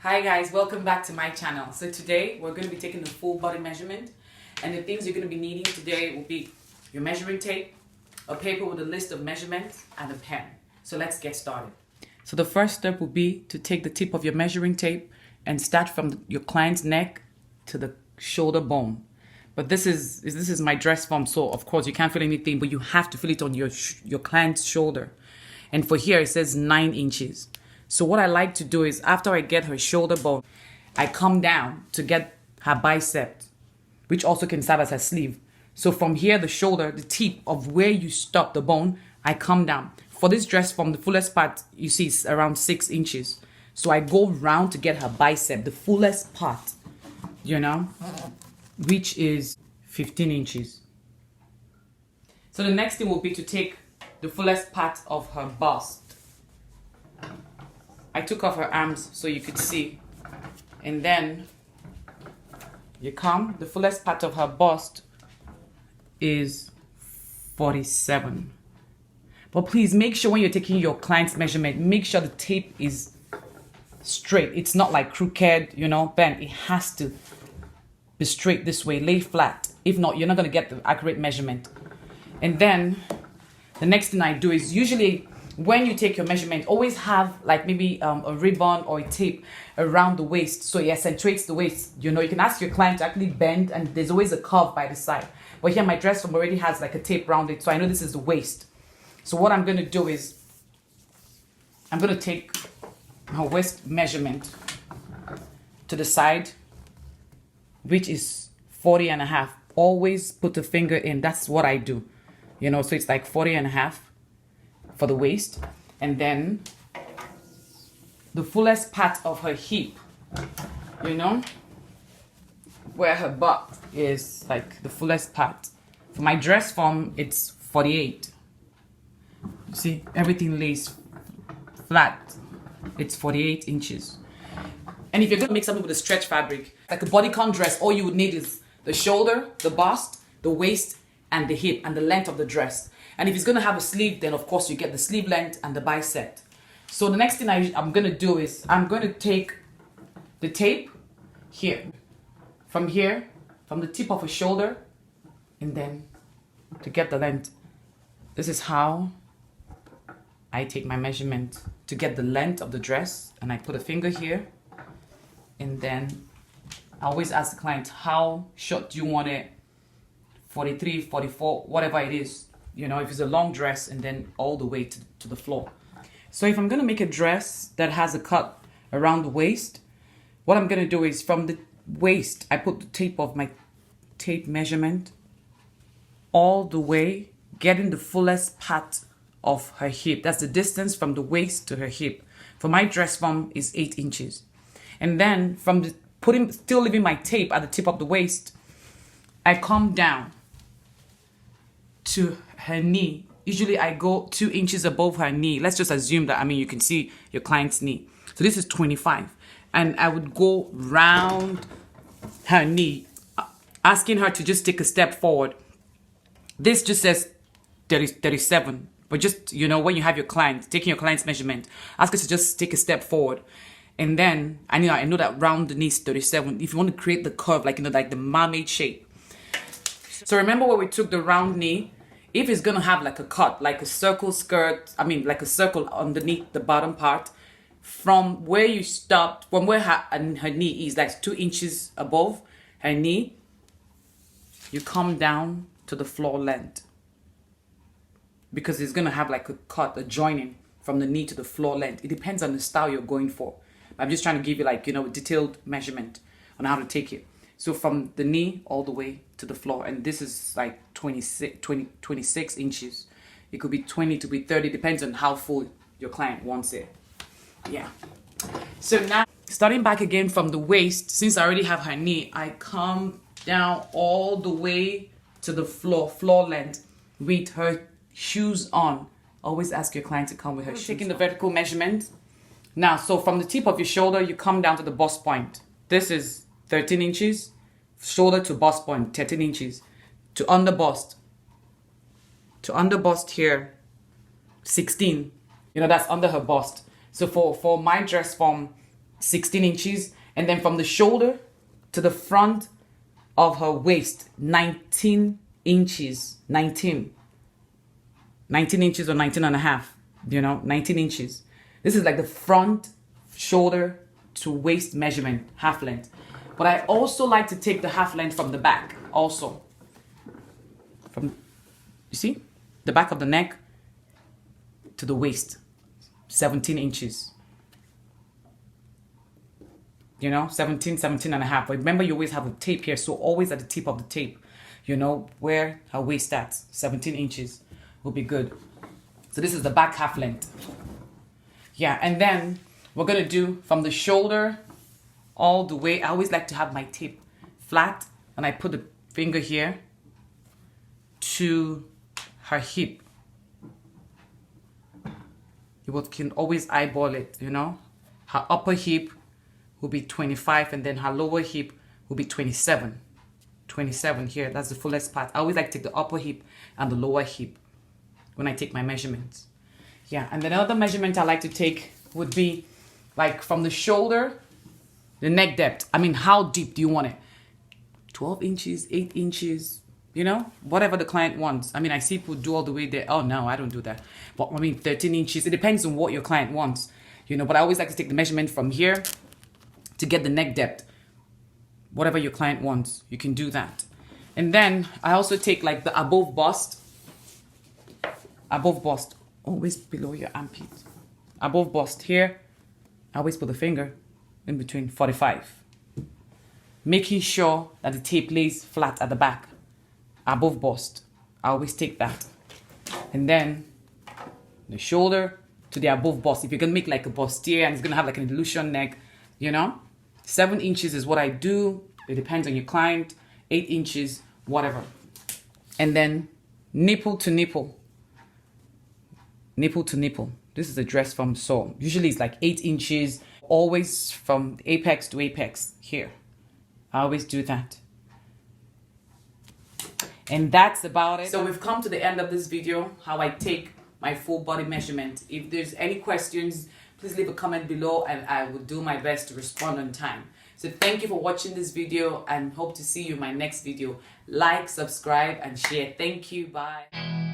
Hi guys, welcome back to my channel. So today we're going to be taking the full body measurement, and the things you're going to be needing today will be your measuring tape, a paper with a list of measurements, and a pen. So let's get started. So the first step will be to take the tip of your measuring tape and start from your client's neck to the shoulder bone. But this is my dress form, so of course you can't feel anything, but you have to feel it on your client's shoulder. And for here it says 9 inches. So what I like to do is after I get her shoulder bone, I come down to get her bicep, which also can serve as her sleeve. So from here, the shoulder, the tip of where you stop the bone, I come down. For this dress form, the fullest part you see is around 6 inches. So I go round to get her bicep, the fullest part, which is 15 inches. So the next thing will be to take the fullest part of her bust. I took off her arms so you could see. And then the fullest part of her bust is 47. But please make sure when you're taking your client's measurement, make sure the tape is straight. It's not like crooked, bent. It has to be straight this way, lay flat. If not, you're not going to get the accurate measurement. And then the next thing I do is usually when you take your measurement, always have like maybe a ribbon or a tape around the waist so it accentuates the waist. You can ask your client to actually bend, and there's always a curve by the side. But here my dress form already has like a tape around it, so I know this is the waist. So what I'm going to do is I'm going to take her waist measurement to the side, which is 40.5. Always put the finger in. That's what I do. So it's like 40.5 for the waist, and then the fullest part of her hip, where her butt is, like the fullest part. For my dress form, it's 48. You see, everything lays flat. It's 48 inches. And if you're gonna make something with a stretch fabric, like a bodycon dress, all you would need is the shoulder, the bust, the waist, and the hip, and the length of the dress. And if it's going to have a sleeve, then of course you get the sleeve length and the bicep. So the next thing I'm going to do is I'm going to take the tape here, from the tip of her shoulder, and then to get the length. This is how I take my measurement to get the length of the dress. And I put a finger here, and then I always ask the client, how short do you want it? 43, 44, whatever it is. If it's a long dress, and then all the way to the floor. So if I'm going to make a dress that has a cut around the waist, what I'm going to do is from the waist, I put the tape of my tape measurement all the way, getting the fullest part of her hip. That's the distance from the waist to her hip. For my dress form is 8 inches. And then from still leaving my tape at the tip of the waist, I come down to her knee. Usually I go 2 inches above her knee. Let's just assume that, you can see your client's knee. So this is 25. And I would go round her knee, asking her to just take a step forward. This just says 37. But just, when you have your client, taking your client's measurement, ask her to just take a step forward. And then, I know that round the knee is 37. If you want to create the curve, like the mermaid shape. So remember where we took the round knee? If it's going to have like a cut, like a circle skirt, like a circle underneath the bottom part, from where you stopped, from where her knee is, like 2 inches above her knee, you come down to the floor length. Because it's going to have like a cut, a joining from the knee to the floor length. It depends on the style you're going for. I'm just trying to give you a detailed measurement on how to take it. So from the knee all the way to the floor. And this is like 26 inches. It could be 20 to be 30. Depends on how full your client wants it. Yeah. So now, starting back again from the waist, since I already have her knee, I come down all the way to the floor length with her shoes on. Always ask your client to come with her shoes. Taking the vertical measurement. Now, so from the tip of your shoulder, you come down to the bust point. This is 13 inches, shoulder to bust point, 13 inches, to under bust here, 16, that's under her bust. So for my dress form, 16 inches. And then from the shoulder to the front of her waist, 19 inches. 19 inches or 19 and a half, 19 inches. This is like the front shoulder to waist measurement, half length. But I also like to take the half length from the back also. You see? The back of the neck to the waist, 17 inches. 17 and a half. But remember, you always have a tape here, so always at the tip of the tape, where her waist starts, 17 inches will be good. So this is the back half length. Yeah, and then we're gonna do from the shoulder all the way. I always like to have my tape flat, and I put the finger here to her hip. You can always eyeball it, Her upper hip will be 25, and then her lower hip will be 27. 27 here, that's the fullest part. I always like to take the upper hip and the lower hip when I take my measurements. Yeah, and then another measurement I like to take would be like from the shoulder, the neck depth. I mean, how deep do you want it? 12 inches, 8 inches, whatever the client wants. I mean, I see people do all the way there. Oh, no, I don't do that. But I mean, 13 inches. It depends on what your client wants, But I always like to take the measurement from here to get the neck depth. Whatever your client wants, you can do that. And then I also take like the above bust, always below your armpit. Above bust here, I always put the finger in between 45. Making sure that the tape lays flat at the back. Above bust, I always take that. And then the shoulder to the above bust. If you're gonna make like a bustier and it's gonna have like an illusion neck, 7 inches is what I do. It depends on your client. 8 inches, whatever. And then nipple to nipple. Nipple to nipple. This is a dress from Seoul. Usually it's like 8 inches, always from apex to apex here. I always do that. And that's about it. So we've come to the end of this video, how I take my full body measurement. If there's any questions, please leave a comment below and I will do my best to respond on time. So thank you for watching this video and hope to see you in my next video. Like, subscribe, and share. Thank you. Bye.